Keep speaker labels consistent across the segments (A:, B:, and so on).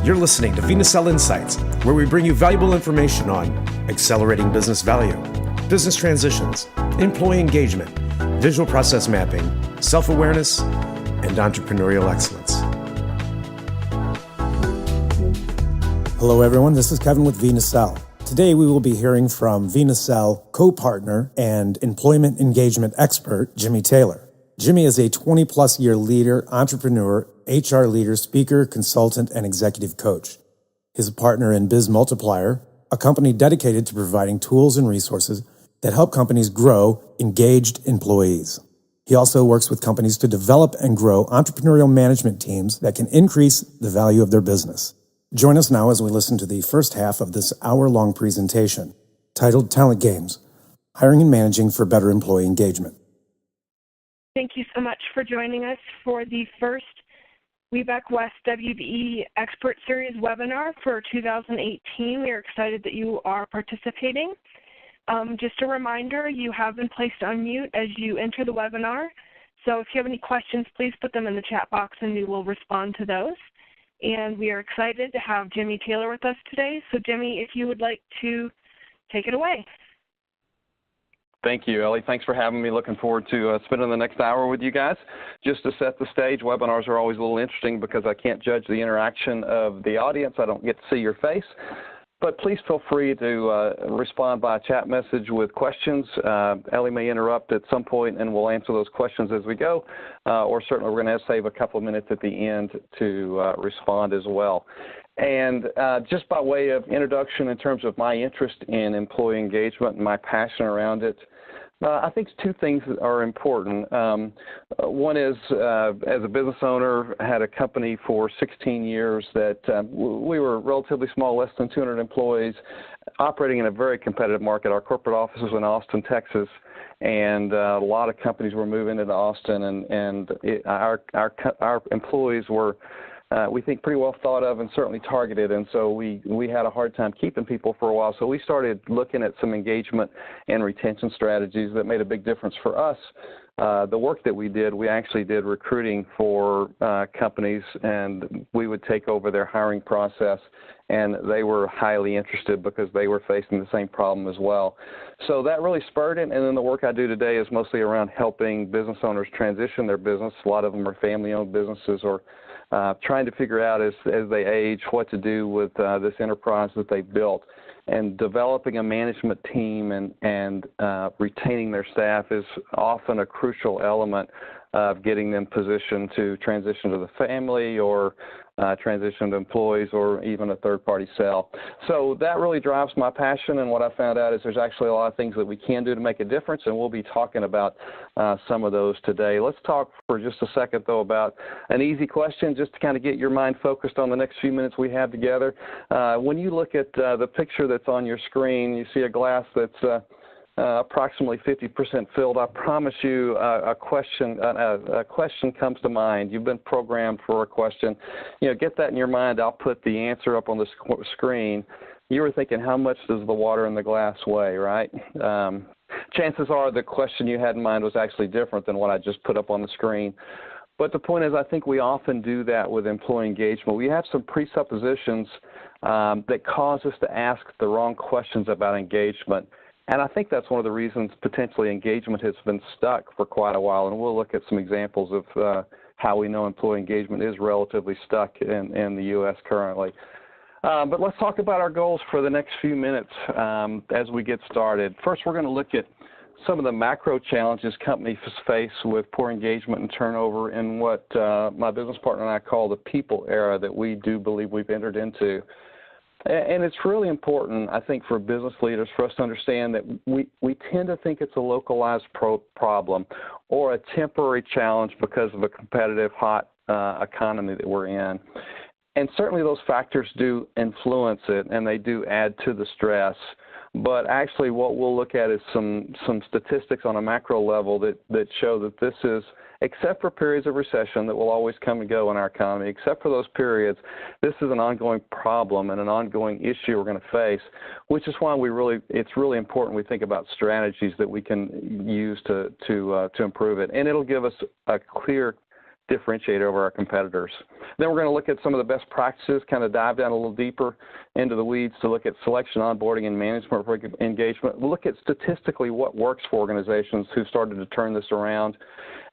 A: You're listening to vNacelle Insights, where we bring you valuable information on accelerating business value, business transitions, employee engagement, visual process mapping, self-awareness, and entrepreneurial excellence. Hello, everyone. This is Kevin with vNacelle. Today, we will be hearing from vNacelle co-partner and employment engagement expert, Jimmy Taylor. Jimmy is a 20-plus year leader, entrepreneur, HR leader, speaker, consultant, and executive coach. He's a partner in BizMultiplier, a company dedicated to providing tools and resources that help companies grow engaged employees. He also works with companies to develop and grow entrepreneurial management teams that can increase the value of their business. Join us now as we listen to the first half of this hour-long presentation titled Talent Games, Hiring and Managing for Better Employee Engagement.
B: Thank you so much for joining us for the first WeBack West WBE Expert Series webinar for 2018. We are excited that you are participating. Just a reminder, you have been placed on mute as you enter the webinar. So if you have any questions, please put them in the chat box and we will respond to those. And we are excited to have Jimmy Taylor with us today. So Jimmy, if you would like to take it away.
C: Thank you, Ellie. Thanks for having me. Looking forward to spending the next hour with you guys. Just to set the stage, webinars are always a little interesting because I can't judge the interaction of the audience. I don't get to see your face. But please feel free to respond by chat message with questions. Ellie may interrupt at some point and we'll answer those questions as we go. Or certainly we're going to save a couple of minutes at the end to respond as well. And just by way of introduction in terms of my interest in employee engagement and my passion around it, I think two things are important. One is, as a business owner, I had a company for 16 years that we were relatively small, less than 200 employees, operating in a very competitive market. Our corporate office was in Austin, Texas, and a lot of companies were moving into Austin, and our employees were we think pretty well thought of and certainly targeted, and so we had a hard time keeping people for a while. So we started looking at some engagement and retention strategies that made a big difference for us. The work that we did, we actually did recruiting for companies, and we would take over their hiring process, and they were highly interested because they were facing the same problem as well. So that really spurred it, and then the work I do today is mostly around helping business owners transition their business. A lot of them are family-owned businesses or trying to figure out as they age what to do with this enterprise that they've built. And developing a management team and retaining their staff is often a crucial element of getting them positioned to transition to the family or transition to employees or even a third-party sale. So that really drives my passion, and what I found out is there's actually a lot of things that we can do to make a difference, and we'll be talking about some of those today. Let's talk for just a second, though, about an easy question just to kind of get your mind focused on the next few minutes we have together. When you look at the picture that's on your screen, you see a glass that's approximately 50% filled. I promise you a question comes to mind. You've been programmed for a question. You know, get that in your mind. I'll put the answer up on the screen. You were thinking, how much does the water in the glass weigh, right? Chances are the question you had in mind was actually different than what I just put up on the screen. But the point is, I think we often do that with employee engagement. We have some presuppositions that cause us to ask the wrong questions about engagement. And I think that's one of the reasons potentially engagement has been stuck for quite a while. And we'll look at some examples of how we know employee engagement is relatively stuck in the U.S. currently. But let's talk about our goals for the next few minutes as we get started. First, we're going to look at some of the macro challenges companies face with poor engagement and turnover in what my business partner and I call the people era that we do believe we've entered into. And it's really important, I think, for business leaders for us to understand that we tend to think it's a localized problem or a temporary challenge because of a competitive, hot economy that we're in. And certainly those factors do influence it, and they do add to the stress. But actually what we'll look at is some statistics on a macro level that show that this is, except for periods of recession that will always come and go in our economy, except for those periods, this is an ongoing problem and an ongoing issue we're going to face, which is why it's really important we think about strategies that we can use to improve it. And it'll give us a clear differentiate over our competitors. Then we're going to look at some of the best practices, kind of dive down a little deeper into the weeds to look at selection, onboarding, and management for engagement. We'll look at statistically what works for organizations who started to turn this around.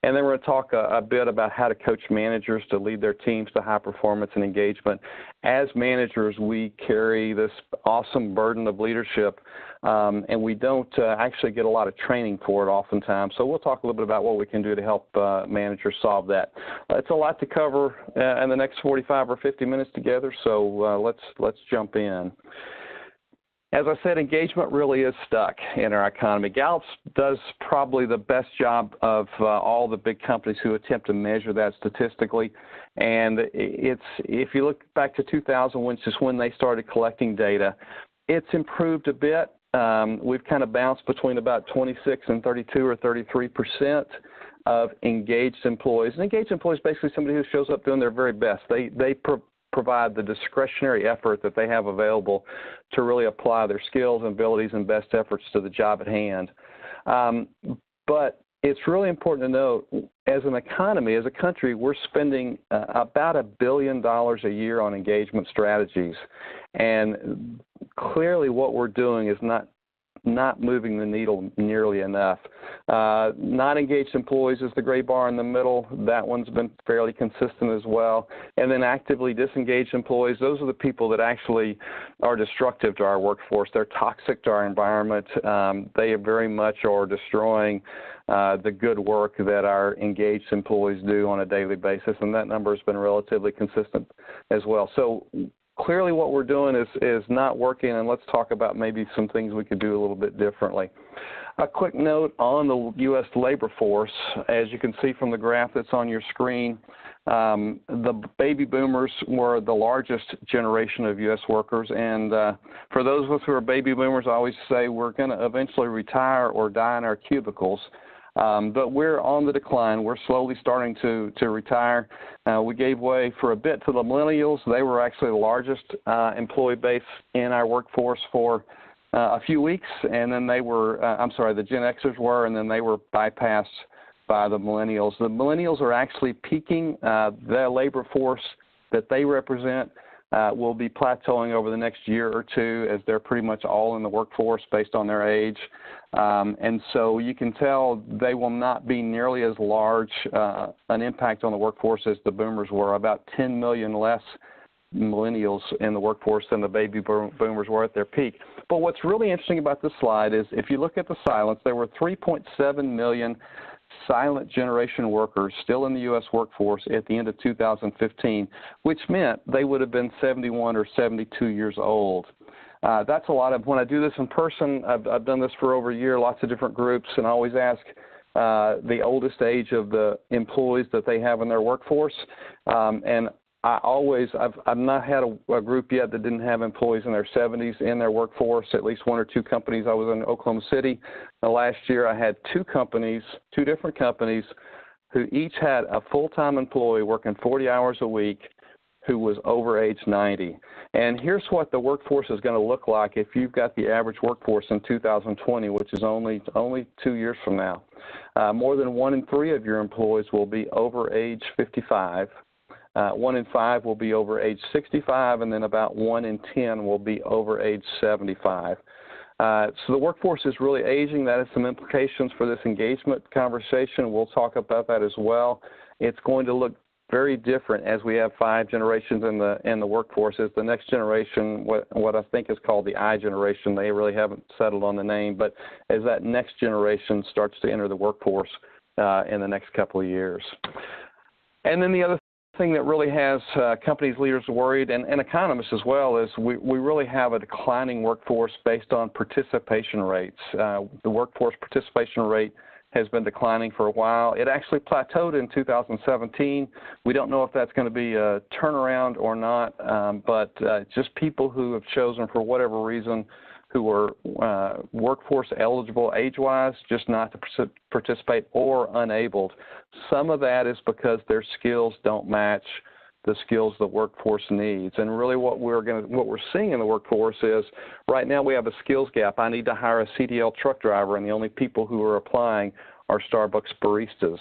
C: And then we're going to talk a bit about how to coach managers to lead their teams to high performance and engagement. As managers, we carry this awesome burden of leadership, and we don't actually get a lot of training for it oftentimes. So we'll talk a little bit about what we can do to help managers solve that. It's a lot to cover in the next 45 or 50 minutes together, so let's jump in. As I said, engagement really is stuck in our economy. Gallup does probably the best job of all the big companies who attempt to measure that statistically. And if you look back to 2000, which is when they started collecting data, it's improved a bit. We've kind of bounced between about 26 and 32 or 33% of engaged employees. And engaged employees is basically somebody who shows up doing their very best. They provide the discretionary effort that they have available to really apply their skills and abilities and best efforts to the job at hand. But it's really important to note, as an economy, as a country, we're spending about $1 billion a year on engagement strategies. And clearly what we're doing is not moving the needle nearly enough. Not engaged employees is the gray bar in the middle. That one's been fairly consistent as well. And then actively disengaged employees, those are the people that actually are destructive to our workforce. They're toxic to our environment. They very much are destroying the good work that our engaged employees do on a daily basis, and that number has been relatively consistent as well. So clearly what we're doing is not working, and let's talk about maybe some things we could do a little bit differently. A quick note on the U.S. labor force. As you can see from the graph that's on your screen, the baby boomers were the largest generation of U.S. workers, and for those of us who are baby boomers, I always say we're going to eventually retire or die in our cubicles. But we're on the decline. We're slowly starting to retire. We gave way for a bit to the millennials. They were actually the largest employee base in our workforce for a few weeks, and then they were, the Gen Xers were, and then they were bypassed by the millennials. The millennials are actually peaking. The labor force that they represent will be plateauing over the next year or two, as they're pretty much all in the workforce based on their age. And so you can tell they will not be nearly as large an impact on the workforce as the boomers were. About 10 million less millennials in the workforce than the baby boomers were at their peak. But what's really interesting about this slide is if you look at the silence, there were 3.7 million silent generation workers still in the U.S. workforce at the end of 2015, which meant they would have been 71 or 72 years old. That's a lot of, when I do this in person, I've done this for over a year, lots of different groups, and I always ask the oldest age of the employees that they have in their workforce. And I've not had a group yet that didn't have employees in their 70s in their workforce, at least one or two companies. I was in Oklahoma City. Last year I had two different companies who each had a full-time employee working 40 hours a week who was over age 90. And here's what the workforce is going to look like if you've got the average workforce in 2020, which is only 2 years from now. More than 1 in 3 of your employees will be over age 55. 1 in 5 will be over age 65, and then about 1 in 10 will be over age 75. So the workforce is really aging. That has some implications for this engagement conversation. We'll talk about that as well. It's going to look very different as we have 5 generations in the workforce. As the next generation, what I think is called the I generation, they really haven't settled on the name, but as that next generation starts to enter the workforce in the next couple of years. And then the other thing that really has companies, leaders worried, and economists as well, is we really have a declining workforce based on participation rates. The workforce participation rate has been declining for a while. It actually plateaued in 2017. We don't know if that's going to be a turnaround or not, but just people who have chosen for whatever reason who are workforce eligible age-wise, just not to participate, or unabled. Some of that is because their skills don't match the skills the workforce needs. And really what we're seeing in the workforce is right now we have a skills gap. I need to hire a CDL truck driver, and the only people who are applying are Starbucks baristas.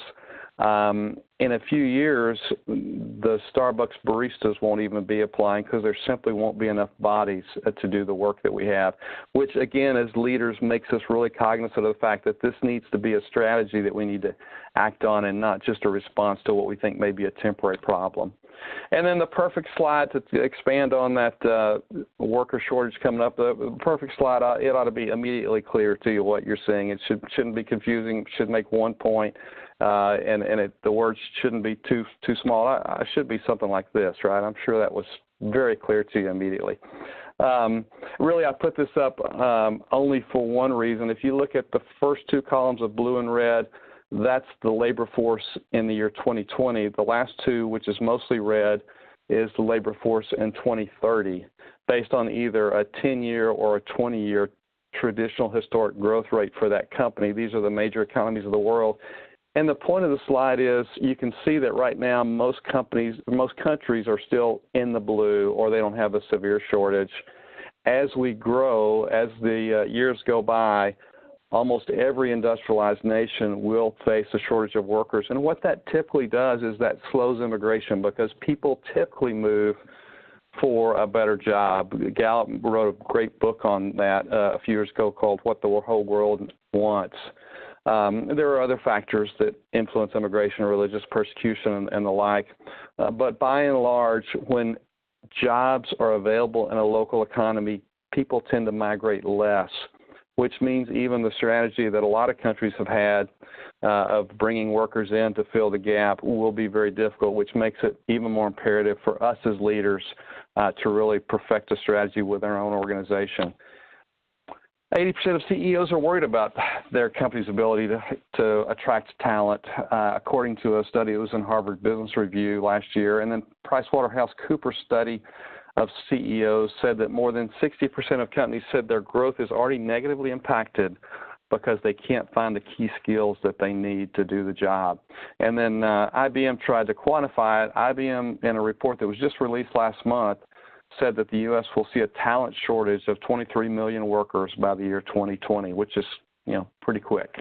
C: In a few years, the Starbucks baristas won't even be applying because there simply won't be enough bodies to do the work that we have, which, again, as leaders makes us really cognizant of the fact that this needs to be a strategy that we need to act on and not just a response to what we think may be a temporary problem. And then the perfect slide to expand on that worker shortage coming up, the perfect slide, it ought to be immediately clear to you what you're seeing. It shouldn't be confusing, should make one point. The words shouldn't be too small. It should be something like this, right? I'm sure that was very clear to you immediately. Really, I put this up only for one reason. If you look at the first two columns of blue and red, that's the labor force in the year 2020. The last two, which is mostly red, is the labor force in 2030, based on either a 10-year or a 20-year traditional historic growth rate for that company. These are the major economies of the world. And the point of the slide is you can see that right now most countries are still in the blue, or they don't have a severe shortage. As we grow, as the years go by, almost every industrialized nation will face a shortage of workers. And what that typically does is that slows immigration, because people typically move for a better job. Gallup wrote a great book on that a few years ago called What the Whole World Wants. There are other factors that influence immigration, religious persecution and the like. But by and large, when jobs are available in a local economy, people tend to migrate less, which means even the strategy that a lot of countries have had of bringing workers in to fill the gap will be very difficult, which makes it even more imperative for us as leaders to really perfect a strategy with our own organization. 80% of CEOs are worried about their company's ability to attract talent, according to a study that was in Harvard Business Review last year. And then PricewaterhouseCoopers study of CEOs said that more than 60% of companies said their growth is already negatively impacted because they can't find the key skills that they need to do the job. And then IBM tried to quantify it. IBM, in a report that was just released last month, said that the U.S. will see a talent shortage of 23 million workers by the year 2020, which is, pretty quick.